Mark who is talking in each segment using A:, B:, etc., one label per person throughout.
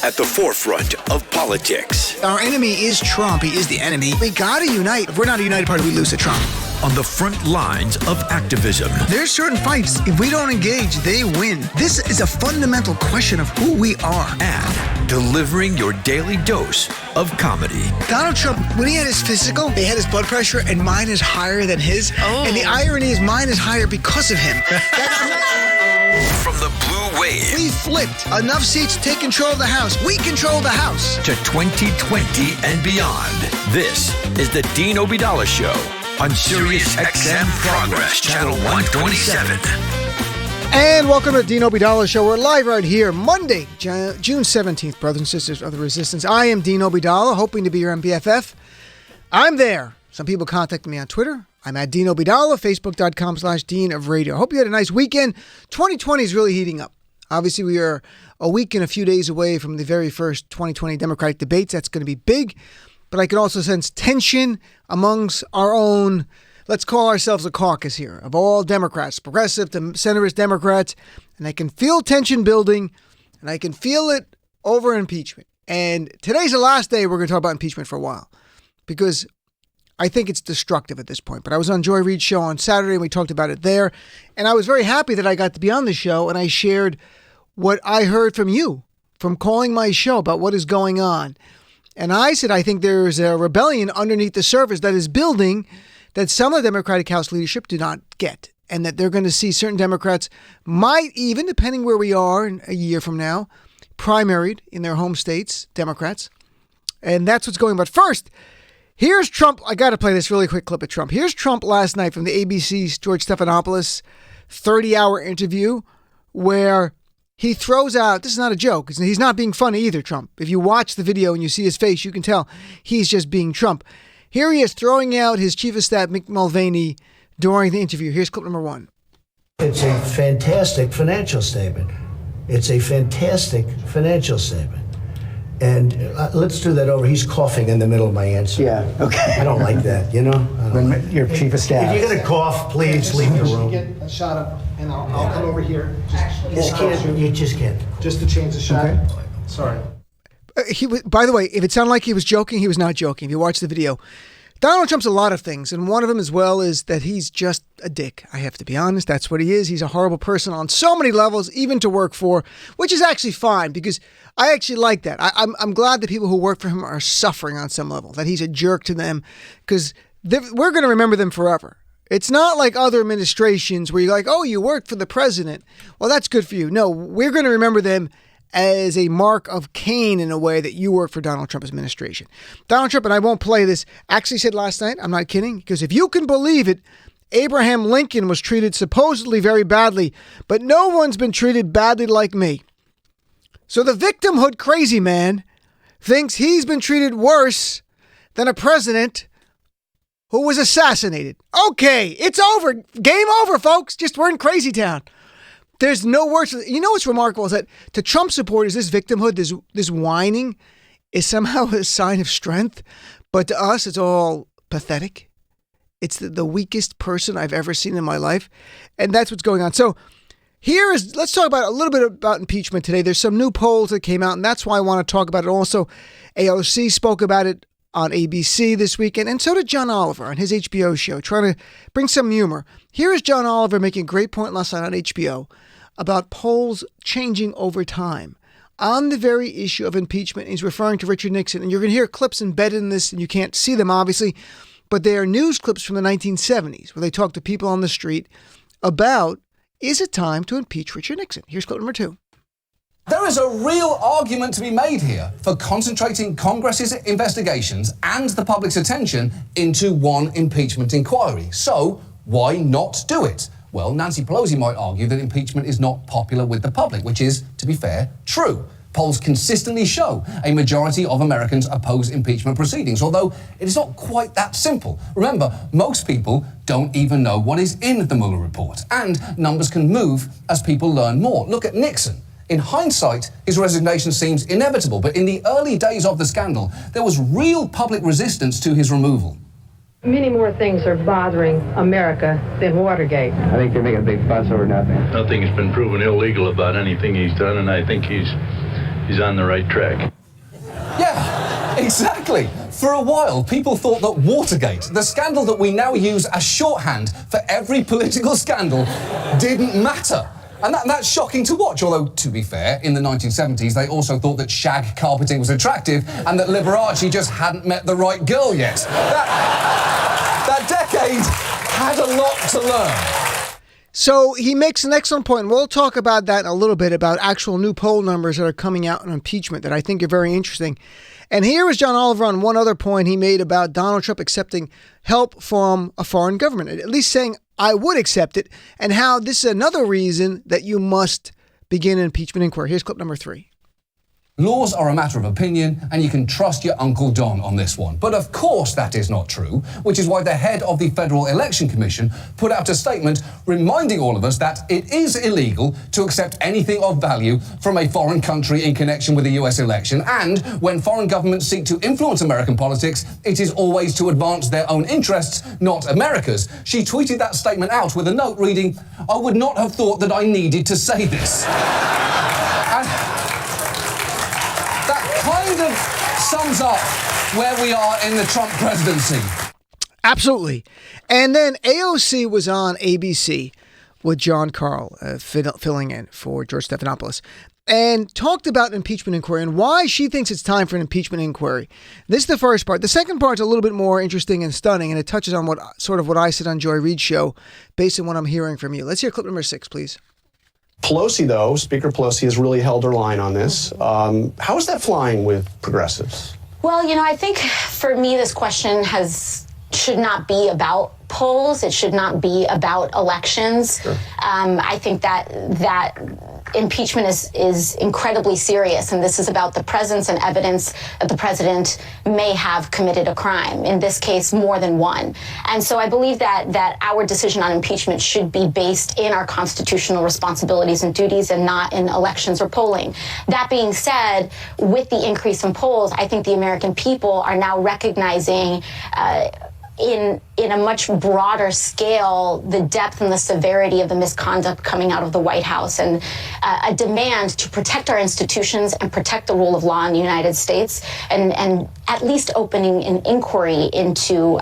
A: at the forefront of politics.
B: Our enemy is Trump. He is the enemy. We gotta unite. If we're not a united party, we lose to Trump.
A: On the front lines of activism.
B: There's certain fights, if we don't engage, they win. This is a fundamental question of who we are.
A: And delivering your daily dose of comedy.
B: Donald Trump, when he had his physical, they had his blood pressure, and mine is higher than his. Oh. And the irony is mine is higher because of him.
A: From the blue wave.
B: We flipped. Enough seats to take control of the House. We control the House.
A: To 2020 and beyond. This is the Dean Obeidallah Show on Sirius XM Progress, Channel 127.
B: And welcome to the Dean Obeidallah Show. We're live right here, Monday, June 17th, brothers and sisters of the resistance. I am Dean Obeidallah, hoping to be your MBFF. I'm there. Some people contact me on Twitter. I'm at Dean Obeidallah, Facebook.com/Dean of Radio. I hope you had a nice weekend. 2020 is really heating up. Obviously, we are a week and a few days away from the very first 2020 Democratic debates. That's going to be big. But I can also sense tension amongst our own, let's call ourselves a caucus here, of all Democrats, progressive to centrist Democrats. And I can feel tension building, and I can feel it over impeachment. And today's the last day we're going to talk about impeachment for a while, because I think it's destructive at this point. But I was on Joy Reid's show on Saturday, and we talked about it there. And I was very happy that I got to be on the show, and I shared what I heard from you, from calling my show about what is going on. And I said, I think there's a rebellion underneath the surface that is building that some of the Democratic House leadership do not get. And that they're going to see certain Democrats might even, depending where we are in a year from now, primaried in their home states, Democrats. And that's what's going on. But first, here's Trump. I got to play this really quick clip of Trump. Here's Trump last night from the ABC's George Stephanopoulos 30-hour interview where he throws out, this is not a joke. He's not being funny either, Trump. If you watch the video and you see his face, you can tell he's just being Trump. Here he is throwing out his chief of staff, Mick Mulvaney, during the interview. Here's clip number one.
C: It's a fantastic financial statement. It's a fantastic financial statement. And let's do that over. He's coughing in the middle of my answer.
D: Yeah, okay.
C: I don't like that, you know?
D: When your chief of staff.
C: If you're going to cough, please leave the room.
E: Get a shot of, and I'll come over here.
C: You just can't.
E: Just to change the shot. Okay. Sorry.
B: By the way, if it sounded like he was joking, he was not joking. If you watch the video, Donald Trump's a lot of things, and one of them as well is that he's just a dick. I have to be honest. That's what he is. He's a horrible person on so many levels, even to work for, which is actually fine because I actually like that. I'm glad that people who work for him are suffering on some level, that he's a jerk to them, because we're going to remember them forever. It's not like other administrations where you're like, oh, you worked for the president. Well, that's good for you. No, we're going to remember them as a mark of Cain in a way that you work for Donald Trump's administration. Donald Trump, and I won't play this, actually said last night, I'm not kidding, because if you can believe it, Abraham Lincoln was treated supposedly very badly, but no one's been treated badly like me. So the victimhood crazy man thinks he's been treated worse than a president who was assassinated. Okay, it's over. Game over, folks. Just we're in crazy town. There's no worse. You know what's remarkable is that to Trump supporters, this victimhood, this whining is somehow a sign of strength. But to us, it's all pathetic. It's the weakest person I've ever seen in my life. And that's what's going on. So let's talk about a little bit about impeachment today. There's some new polls that came out, and that's why I want to talk about it. Also, AOC spoke about it on ABC this weekend, and so did John Oliver on his HBO show, trying to bring some humor. Here is John Oliver making a great point last night on HBO about polls changing over time on the very issue of impeachment. He's referring to Richard Nixon, and you're going to hear clips embedded in this, and you can't see them, obviously, but they are news clips from the 1970s where they talk to people on the street about, is it time to impeach Richard Nixon? Here's clip number two.
F: There is a real argument to be made here for concentrating Congress's investigations and the public's attention into one impeachment inquiry. So why not do it? Well, Nancy Pelosi might argue that impeachment is not popular with the public, which is, to be fair, true. Polls consistently show a majority of Americans oppose impeachment proceedings, although it is not quite that simple. Remember, most people don't even know what is in the Mueller report, and numbers can move as people learn more. Look at Nixon. In hindsight, his resignation seems inevitable, but in the early days of the scandal, there was real public resistance to his removal.
G: Many more things are bothering America than Watergate.
D: I think they make a big fuss over nothing.
H: Nothing has been proven illegal about anything he's done, and I think he's
D: he's on the right track.
F: Yeah, exactly. For a while, people thought that Watergate, the scandal that we now use as shorthand for every political scandal, didn't matter. And that's shocking to watch, although, to be fair, in the 1970s, they also thought that shag carpeting was attractive and that Liberace just hadn't met the right girl yet. That decade had a lot to learn.
B: So he makes an excellent point. We'll talk about that in a little bit, about actual new poll numbers that are coming out on impeachment that I think are very interesting. And here is John Oliver on one other point he made about Donald Trump accepting help from a foreign government, at least saying, I would accept it, and how this is another reason that you must begin an impeachment inquiry. Here's clip number 3.
F: Laws are a matter of opinion, and you can trust your Uncle Don on this one. But of course that is not true, which is why the head of the Federal Election Commission put out a statement reminding all of us that it is illegal to accept anything of value from a foreign country in connection with the US election. And when foreign governments seek to influence American politics, it is always to advance their own interests, not America's. She tweeted that statement out with a note reading, "I would not have thought that I needed to say this." Kind of sums up where we are in the Trump presidency.
B: Absolutely. And then AOC was on ABC with John Carl filling in for George Stephanopoulos and talked about impeachment inquiry and why she thinks it's time for an impeachment inquiry. This is the first part. The second part's a little bit more interesting and stunning, and it touches on what I said on Joy Reid's show based on what I'm hearing from you. Let's hear clip number 6, please.
H: Pelosi, though, Speaker Pelosi has really held her line on this. How is that flying with progressives?
I: Well, I think for me, this question should not be about polls. It should not be about elections.
H: Sure.
I: I think that impeachment is incredibly serious, and this is about the presence and evidence that the president may have committed a crime, in this case more than one. And so I believe that our decision on impeachment should be based in our constitutional responsibilities and duties and not in elections or polling. That being said, with the increase in polls, I think the American people are now recognizing in a much broader scale the depth and the severity of the misconduct coming out of the White House, and a demand to protect our institutions and protect the rule of law in the United States, and at least opening an inquiry into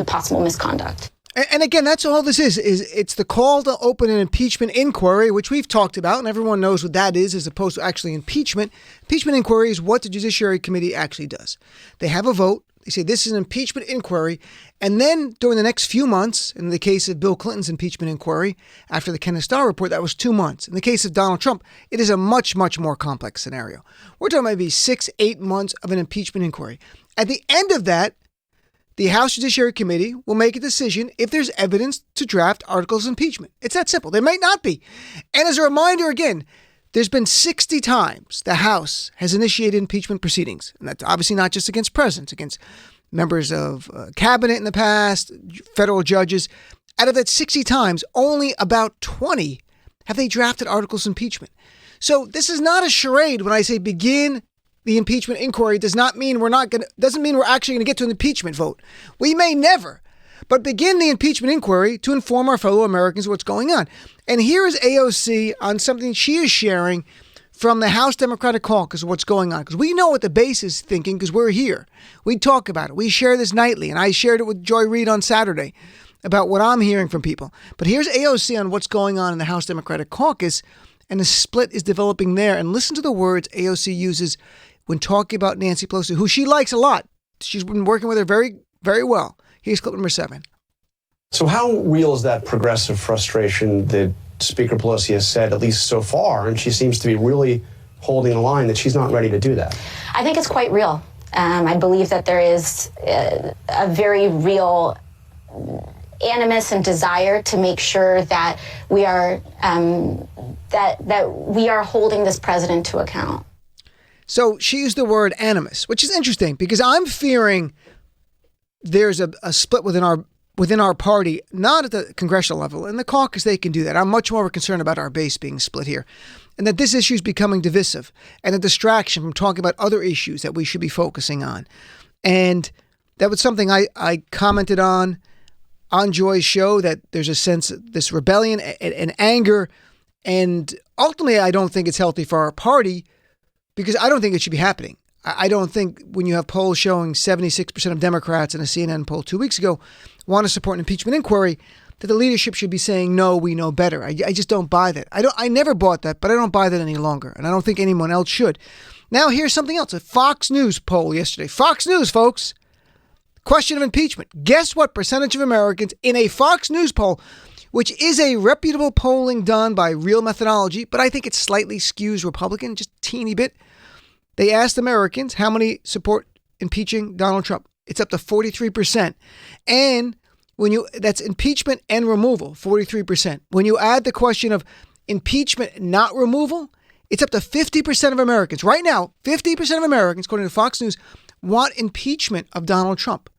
I: possible misconduct.
B: And again, that's all this is it's the call to open an impeachment inquiry, which we've talked about, and everyone knows what that is, as opposed to actually impeachment. Impeachment inquiry is what the Judiciary Committee actually does. They have a vote. They say this is an impeachment inquiry. And then during the next few months, in the case of Bill Clinton's impeachment inquiry, after the Kenneth Starr report, that was 2 months. In the case of Donald Trump, it is a much, much more complex scenario. We're talking maybe 6-8 months of an impeachment inquiry. At the end of that, the House Judiciary Committee will make a decision if there's evidence to draft articles of impeachment. It's that simple. There might not be. And as a reminder, again, there's been 60 times the House has initiated impeachment proceedings. And that's obviously not just against presidents, against members of cabinet in the past, federal judges. Out of that 60 times, only about 20 have they drafted articles of impeachment. So this is not a charade. When I say begin the impeachment inquiry, doesn't mean we're actually going to get to an impeachment vote. We may never. But begin the impeachment inquiry to inform our fellow Americans what's going on. And here is AOC on something she is sharing from the House Democratic Caucus of what's going on. Because we know what the base is thinking because we're here. We talk about it. We share this nightly. And I shared it with Joy Reid on Saturday about what I'm hearing from people. But here's AOC on what's going on in the House Democratic Caucus. And the split is developing there. And listen to the words AOC uses when talking about Nancy Pelosi, who she likes a lot. She's been working with her very, very well. Here's clip number 7.
H: So how real is that progressive frustration that Speaker Pelosi has said, at least so far, and she seems to be really holding a line that she's not ready to do that?
I: I think it's quite real. I believe that there is a very real animus and desire to make sure that we are that we are holding this president to account.
B: So she used the word animus, which is interesting because I'm fearing there's a split within our party, not at the congressional level. In the caucus, they can do that. I'm much more concerned about our base being split here, and that this issue is becoming divisive and a distraction from talking about other issues that we should be focusing on. And that was something I commented on Joy's show, that there's a sense of this rebellion and anger, and ultimately I don't think it's healthy for our party because I don't think it should be happening. I don't think when you have polls showing 76% of Democrats in a CNN poll 2 weeks ago want to support an impeachment inquiry, that the leadership should be saying, no, we know better. I just don't buy that. I never bought that, but I don't buy that any longer. And I don't think anyone else should. Now, here's something else. A Fox News poll yesterday. Fox News, folks. Question of impeachment. Guess what percentage of Americans in a Fox News poll, which is a reputable polling done by real methodology, but I think it slightly skews Republican, just a teeny bit. They asked Americans how many support impeaching Donald Trump. It's up to 43%. And that's impeachment and removal, 43%. When you add the question of impeachment, not removal, it's up to 50% of Americans. Right now, 50% of Americans, according to Fox News, want impeachment of Donald Trump.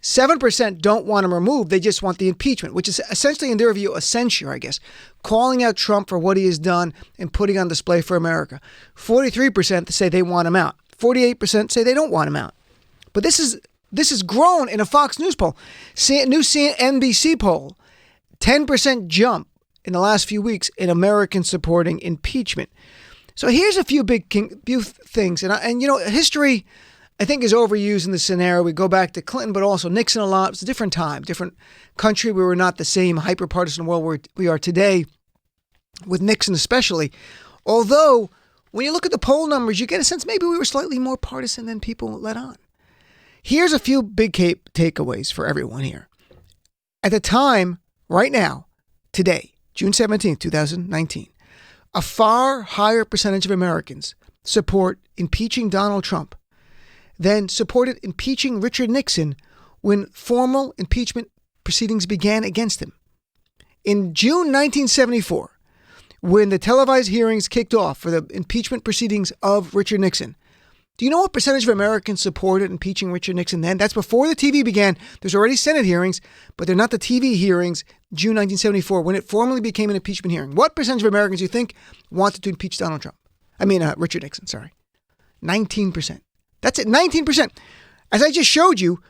B: 7% don't want him removed. They just want the impeachment, which is essentially, in their view, a censure, I guess, calling out Trump for what he has done and putting on display for America. 43% say they want him out. 48% say they don't want him out. But this has grown in a Fox News poll. New NBC poll, 10% jump in the last few weeks in Americans supporting impeachment. So here's a few things. And history, I think, is overused in this scenario. We go back to Clinton, but also Nixon a lot. It's a different time, different country. We were not the same hyper-partisan world where we are today, with Nixon especially. Although, when you look at the poll numbers, you get a sense maybe we were slightly more partisan than people let on. Here's a few big takeaways for everyone here. At the time, right now, today, June 17th, 2019, a far higher percentage of Americans support impeaching Donald Trump than supported impeaching Richard Nixon when formal impeachment proceedings began against him. In June 1974, when the televised hearings kicked off for the impeachment proceedings of Richard Nixon, do you know what percentage of Americans supported impeaching Richard Nixon then? That's before the TV began. There's already Senate hearings, but they're not the TV hearings, June 1974, when it formally became an impeachment hearing. What percentage of Americans do you think wanted to impeach Donald Trump? Richard Nixon, sorry. 19%. That's it, 19%. As I just showed you,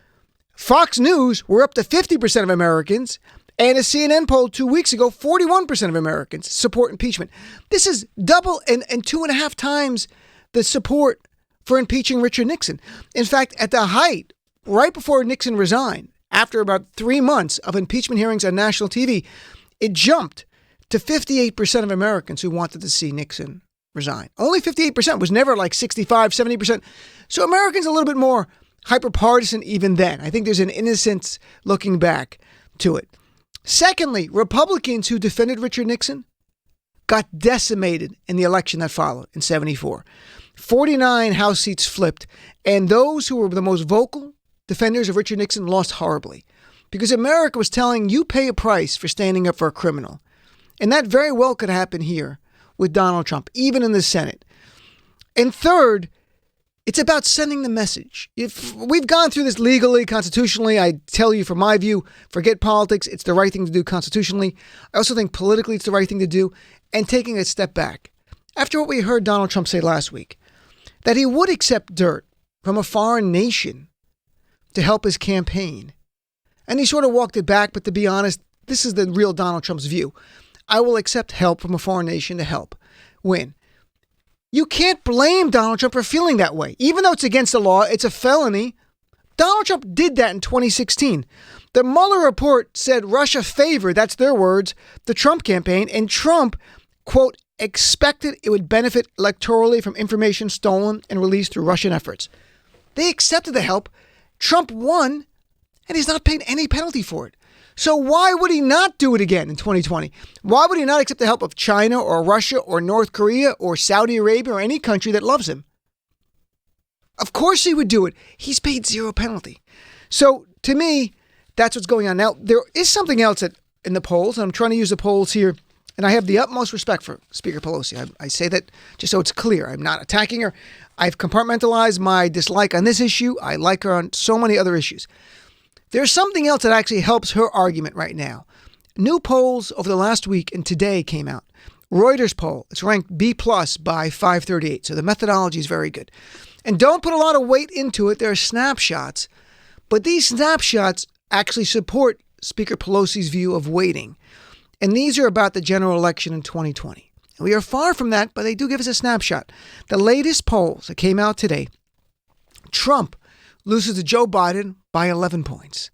B: Fox News were up to 50% of Americans, and a CNN poll 2 weeks ago, 41% of Americans support impeachment. This is double and 2.5 times the support for impeaching Richard Nixon. In fact, at the height, right before Nixon resigned, after about 3 months of impeachment hearings on national TV, it jumped to 58% of Americans who wanted to see Nixon resign. Only 58%, was never like 65, 70%. So Americans a little bit more hyper-partisan even then. I think there's an innocence looking back to it. Secondly, Republicans who defended Richard Nixon got decimated in the election that followed in 74. 49 House seats flipped, and those who were the most vocal defenders of Richard Nixon lost horribly because America was telling you pay a price for standing up for a criminal. And that very well could happen here with Donald Trump, even in the Senate. And third, it's about sending the message. If we've gone through this legally, constitutionally, I tell you from my view, forget politics. It's the right thing to do constitutionally. I also think politically it's the right thing to do. And taking a step back, after what we heard Donald Trump say last week, that he would accept dirt from a foreign nation to help his campaign. And he sort of walked it back, but to be honest, this is the real Donald Trump's view. I will accept help from a foreign nation to help win. You can't blame Donald Trump for feeling that way. Even though it's against the law, it's a felony. Donald Trump did that in 2016. The Mueller report said Russia favored, that's their words, the Trump campaign, and Trump, quote, expected it would benefit electorally from information stolen and released through Russian efforts. They accepted the help. Trump won, and he's not paid any penalty for it. So why would he not do it again in 2020? Why would he not accept the help of China or Russia or North Korea or Saudi Arabia or any country that loves him? Of course he would do it. He's paid zero penalty. So to me, that's what's going on. Now, there is something else in the polls, and I'm trying to use the polls here. And I have the utmost respect for Speaker Pelosi. I say that just so it's clear. I'm not attacking her. I've compartmentalized my dislike on this issue. I like her on so many other issues. There's something else that actually helps her argument right now. New polls over the last week and today came out. Reuters poll, it's ranked B+ by 538. So the methodology is very good. And don't put a lot of weight into it. There are snapshots. But these snapshots actually support Speaker Pelosi's view of waiting. And these are about the general election in 2020. We are far from that, but they do give us a snapshot. The latest polls that came out today, Trump loses to Joe Biden by 11 points.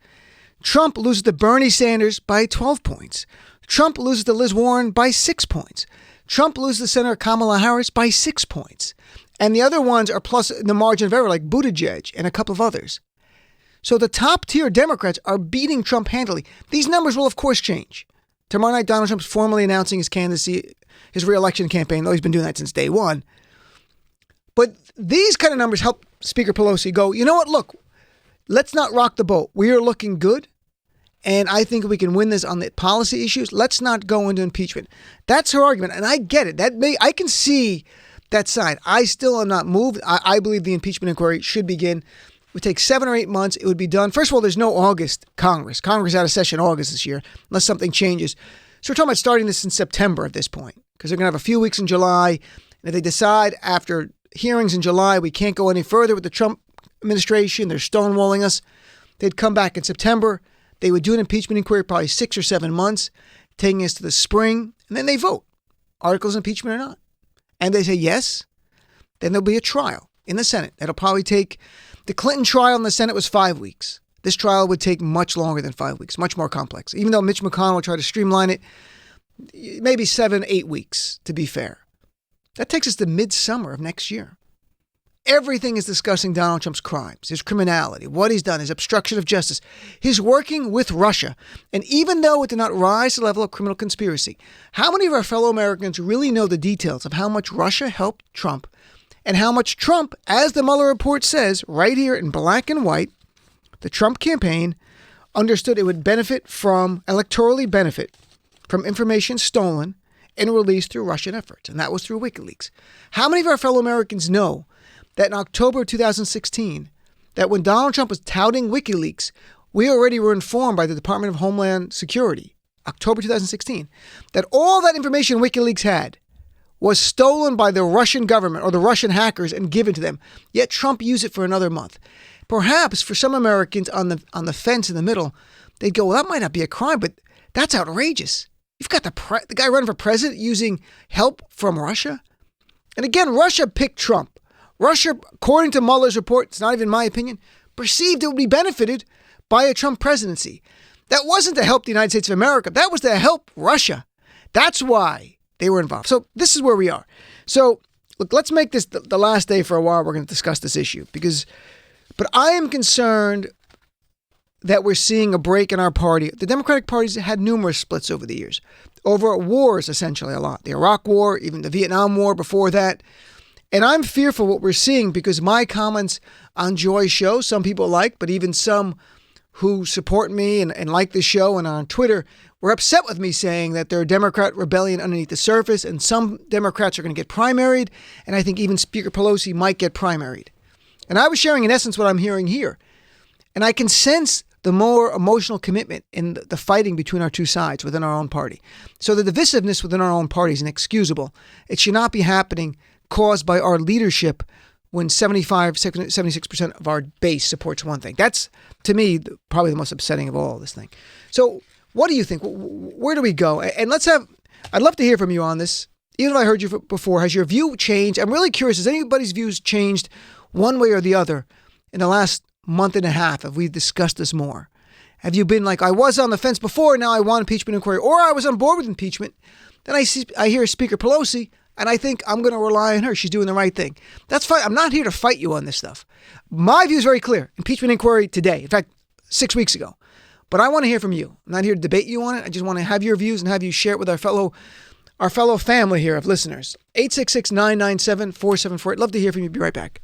B: Trump loses to Bernie Sanders by 12 points. Trump loses to Liz Warren by 6 points. Trump loses to Senator Kamala Harris by 6 points. And the other ones are plus in the margin of error, like Buttigieg and a couple of others. So the top tier Democrats are beating Trump handily. These numbers will, of course, change. Tomorrow night, Donald Trump's formally announcing his candidacy, his re-election campaign, though he's been doing that since day one. But these kind of numbers help Speaker Pelosi go, you know what, look, let's not rock the boat. We are looking good, and I think we can win this on the policy issues. Let's not go into impeachment. That's her argument, and I get it. I can see that side. I still am not moved. I believe the impeachment inquiry should begin. It would take 7 or 8 months. It would be done. First of all, there's no August Congress. Congress out of session August this year, unless something changes. So we're talking about starting this in September at this point, because they're going to have a few weeks in July. And if they decide after hearings in July we can't go any further with the Trump administration, they're stonewalling us, they'd come back in September. They would do an impeachment inquiry probably 6 or 7 months, taking us to the spring, and then they vote. Articles of impeachment or not. And they say yes, then there'll be a trial in the Senate. That'll probably take, the Clinton trial in the Senate was 5 weeks. This trial would take much longer than 5 weeks, much more complex. Even though Mitch McConnell tried to streamline it, maybe 7, 8 weeks, to be fair. That takes us to midsummer of next year. Everything is discussing Donald Trump's crimes, his criminality, what he's done, his obstruction of justice, his working with Russia. And even though it did not rise to the level of criminal conspiracy, how many of our fellow Americans really know the details of how much Russia helped Trump and how much Trump, as the Mueller report says, right here in black and white, the Trump campaign understood it would electorally benefit from information stolen and released through Russian efforts. And that was through WikiLeaks. How many of our fellow Americans know that in October 2016, that when Donald Trump was touting WikiLeaks, we already were informed by the Department of Homeland Security, October 2016, that all that information WikiLeaks had was stolen by the Russian government or the Russian hackers and given to them. Yet Trump used it for another month. Perhaps for some Americans on the fence in the middle, they'd go, well, that might not be a crime, but that's outrageous. You've got the guy running for president using help from Russia. And again, Russia picked Trump. Russia, according to Mueller's report, it's not even my opinion, perceived it would be benefited by a Trump presidency. That wasn't to help the United States of America. That was to help Russia. That's why they were involved. So this is where we are. So look, let's make this the last day for a while. We're going to discuss this issue but I am concerned that we're seeing a break in our party. The Democratic Party's had numerous splits over the years, over wars, essentially a lot. The Iraq War, even the Vietnam War before that. And I'm fearful what we're seeing because my comments on Joy's show, some people like, but even some who support me and like the show and are on Twitter were upset with me saying that there are Democrat rebellion underneath the surface and some Democrats are going to get primaried. And I think even Speaker Pelosi might get primaried. And I was sharing in essence what I'm hearing here. And I can sense the more emotional commitment in the fighting between our two sides within our own party. So the divisiveness within our own party is inexcusable. It should not be happening caused by our leadership when 76% of our base supports one thing. That's, to me, probably the most upsetting of all this thing. So what do you think? Where do we go? And I'd love to hear from you on this. Even if I heard you before, has your view changed? I'm really curious. Has anybody's views changed one way or the other in the last month and a half? Have we discussed this more? Have you been like, I was on the fence before, now I want impeachment inquiry, or I was on board with impeachment. Then I hear Speaker Pelosi, and I think I'm going to rely on her. She's doing the right thing. That's fine. I'm not here to fight you on this stuff. My view is very clear. Impeachment inquiry today. In fact, 6 weeks ago. But I want to hear from you. I'm not here to debate you on it. I just want to have your views and have you share it with our fellow family here of listeners. 866-997-4748. Love to hear from you. Be right back.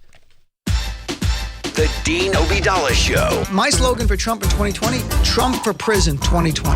A: The Dean Obeidallah Show.
B: My slogan for Trump in 2020, Trump for prison 2020.